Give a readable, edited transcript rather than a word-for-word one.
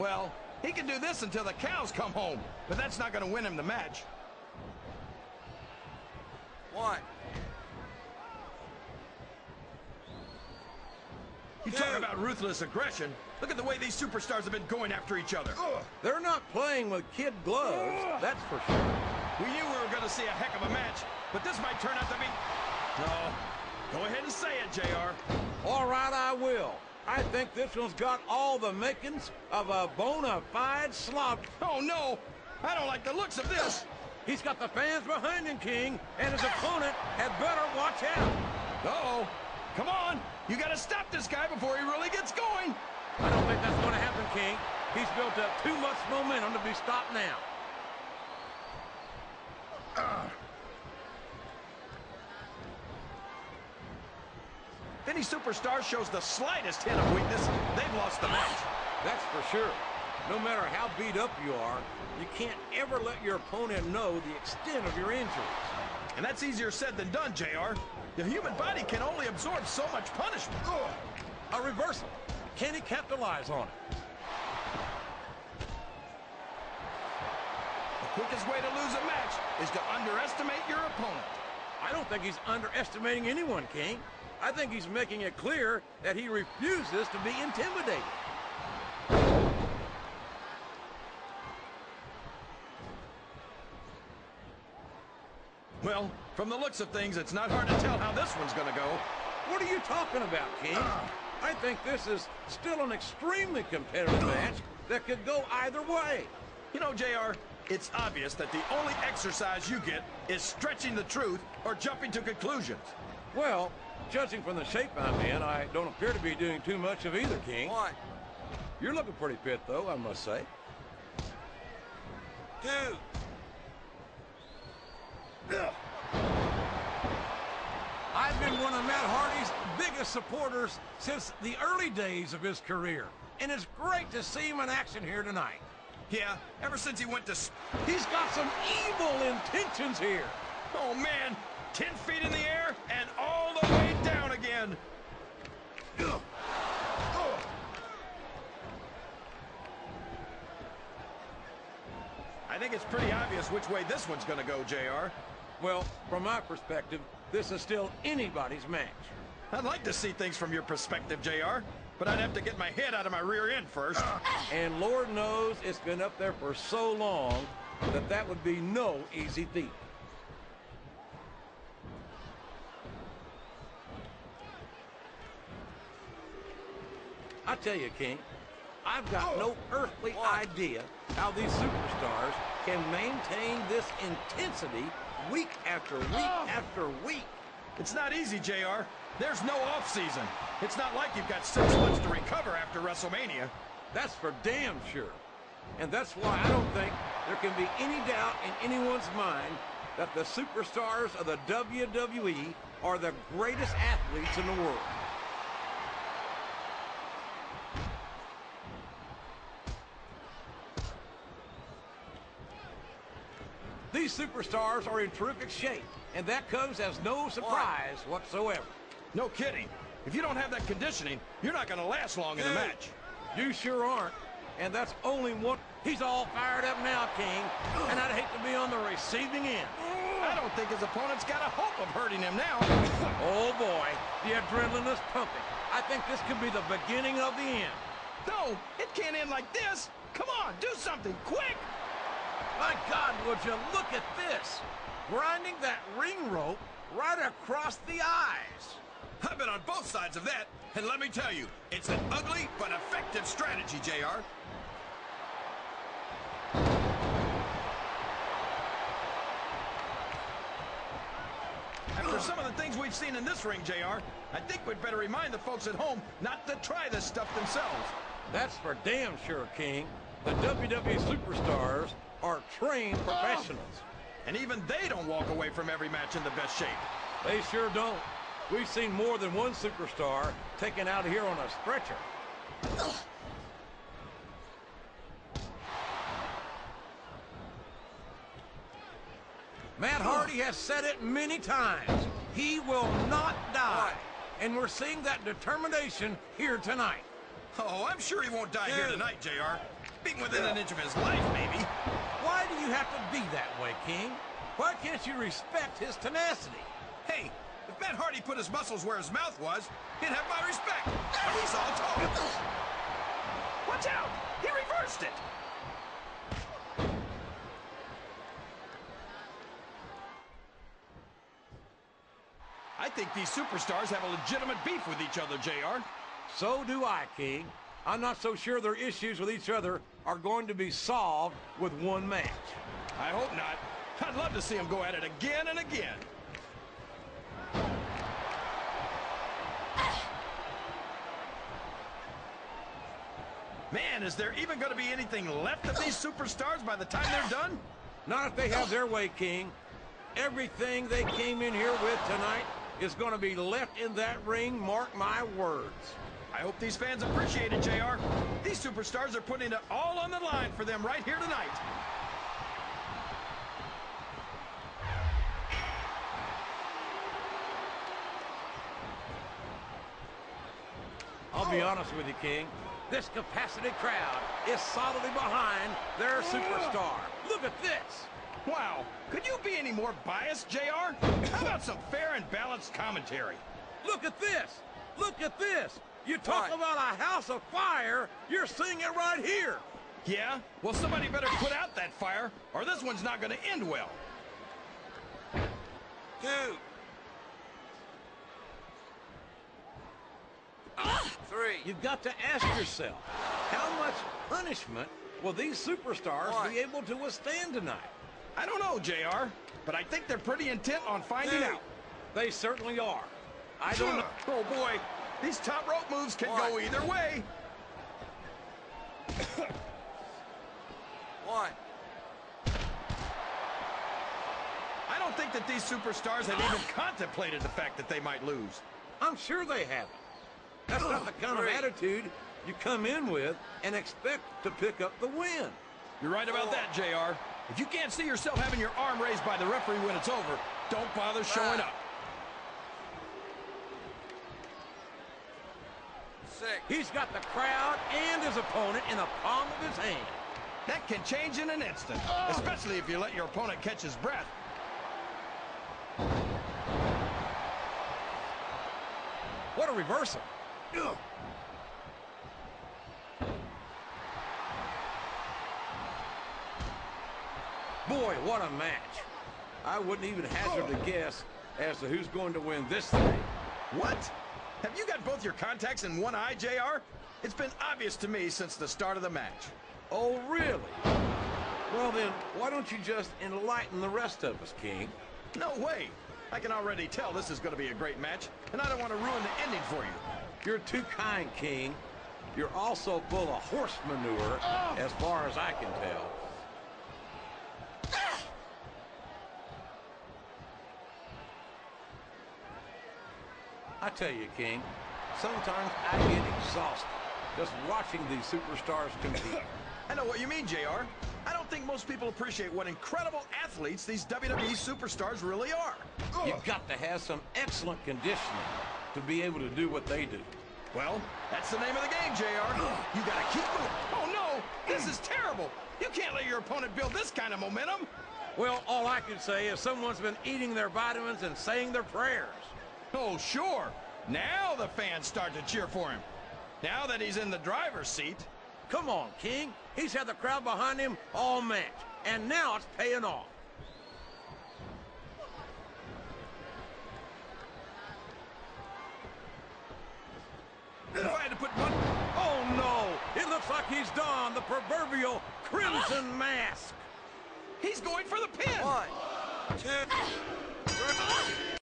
Well, he can do this until the cows come home, but that's not going to win him the match. One. You talk about ruthless aggression. Look at the way these superstars have been going after each other. They're not playing with kid gloves, that's for sure. We knew we were going to see a heck of a match, but this might turn out to be... No. Go ahead and say it, JR. All right, I will. I think this one's got all the makings of a bona fide slog. Oh, no. I don't like the looks of this. He's got the fans behind him, King, and his opponent had better watch out. Uh-oh. Come on. You got to stop this guy before he really gets going. I don't think that's going to happen, King. He's built up too much momentum to be stopped now. If any superstar shows the slightest hint of weakness, they've lost the match. That's for sure. No matter how beat up you are, you can't ever let your opponent know the extent of your injuries. And that's easier said than done, JR. The human body can only absorb so much punishment. A reversal. Can he capitalize on it? The quickest way to lose a match is to underestimate your opponent. I don't think he's underestimating anyone, King. I think he's making it clear that he refuses to be intimidated. Well, from the looks of things, it's not hard to tell how this one's going to go. What are you talking about, King? I think this is still an extremely competitive match that could go either way. You know, JR, it's obvious that the only exercise you get is stretching the truth or jumping to conclusions. Well, judging from the shape I'm in, I don't appear to be doing too much of either, King. One. You're looking pretty fit, though, I must say. Two. I've been one of Matt Hardy's biggest supporters since the early days of his career, and it's great to see him in action here tonight. Yeah, ever since he went to... He's got some evil intentions here. Oh, man, 10 feet in the air and all the way down again. I think it's pretty obvious which way this one's going to go, JR. Well, from my perspective, this is still anybody's match. I'd like to see things from your perspective, JR, but I'd have to get my head out of my rear end first. And Lord knows it's been up there for so long that that would be no easy feat. I tell you, King, I've got no earthly idea how these superstars can maintain this intensity week after week after week. It's not easy, JR. There's no off-season. It's not like you've got 6 months to recover after WrestleMania. That's for damn sure. And that's why I don't think there can be any doubt in anyone's mind that the superstars of the WWE are the greatest athletes in the world. These superstars are in terrific shape, and that comes as no surprise whatsoever. No kidding. If you don't have that conditioning, you're not going to last long in a match. You sure aren't. And that's only one. He's all fired up now, King, and I'd hate to be on the receiving end. I don't think his opponent's got a hope of hurting him now. Oh, boy. The adrenaline is pumping. I think this could be the beginning of the end. No, it can't end like this. Come on, do something, quick! My God, would you look at this? Grinding that ring rope right across the eyes. I've been on both sides of that, and let me tell you, it's an ugly but effective strategy, JR. After some of the things we've seen in this ring, JR, I think we'd better remind the folks at home not to try this stuff themselves. That's for damn sure, King. The WWE superstars are trained professionals. And even they don't walk away from every match in the best shape. They sure don't. We've seen more than one superstar taken out of here on a stretcher. Matt Hardy has said it many times. He will not die. And we're seeing that determination here tonight. Oh, I'm sure he won't die here tonight, JR. Being within an inch of his life, maybe. Why do you have to be that way, King? Why can't you respect his tenacity? Hey, if Matt Hardy put his muscles where his mouth was, he'd have my respect. He's all told. Watch out! He reversed it! I think these superstars have a legitimate beef with each other, JR. So do I, King. I'm not so sure their issues with each other are going to be solved with one match. I hope not. I'd love to see them go at it again and again. Man, is there even going to be anything left of these superstars by the time they're done? Not if they have their way, King. Everything they came in here with tonight is going to be left in that ring, mark my words. I hope these fans appreciate it, JR. These superstars are putting it all on the line for them right here tonight. I'll be honest with you, King. This capacity crowd is solidly behind their superstar. Look at this. Wow, could you be any more biased, JR? How about some fair and balanced commentary? Look at this. Look at this. You talk about a house of fire, you're seeing it right here. Yeah? Well, somebody better put out that fire, or this one's not going to end well. 2, 3. You've got to ask yourself, how much punishment will these superstars be able to withstand tonight? I don't know, JR, but I think they're pretty intent on finding out. They certainly are. I don't know. Oh, boy. These top rope moves can go either way. 1. I don't think that these superstars have even contemplated the fact that they might lose. I'm sure they haven't. That's not the kind of attitude you come in with and expect to pick up the win. You're right about that, JR. If you can't see yourself having your arm raised by the referee when it's over, don't bother showing up. 6. He's got the crowd and his opponent in the palm of his hand. That can change in an instant, especially if you let your opponent catch his breath. What a reversal. Boy, what a match. I wouldn't even hazard a guess as to who's going to win this thing. What? Have you got both your contacts in one eye, JR? It's been obvious to me since the start of the match. Oh, really? Well, then, why don't you just enlighten the rest of us, King? No way. I can already tell this is going to be a great match, and I don't want to ruin the ending for you. You're too kind, King. You're also full of horse manure, as far as I can tell. I tell you, King, sometimes I get exhausted just watching these superstars compete. I know what you mean, JR. I don't think most people appreciate what incredible athletes these WWE superstars really are. You've got to have some excellent conditioning to be able to do what they do. Well, that's the name of the game, JR. You gotta keep moving. Oh, no! This is terrible! You can't let your opponent build this kind of momentum! Well, all I can say is someone's been eating their vitamins and saying their prayers. Oh, sure. Now the fans start to cheer for him. Now that he's in the driver's seat. Come on, King. He's had the crowd behind him all match, and now it's paying off. If I had to put one... Oh, no! It looks like he's donned the proverbial crimson mask. He's going for the pin! 1, 2, 3.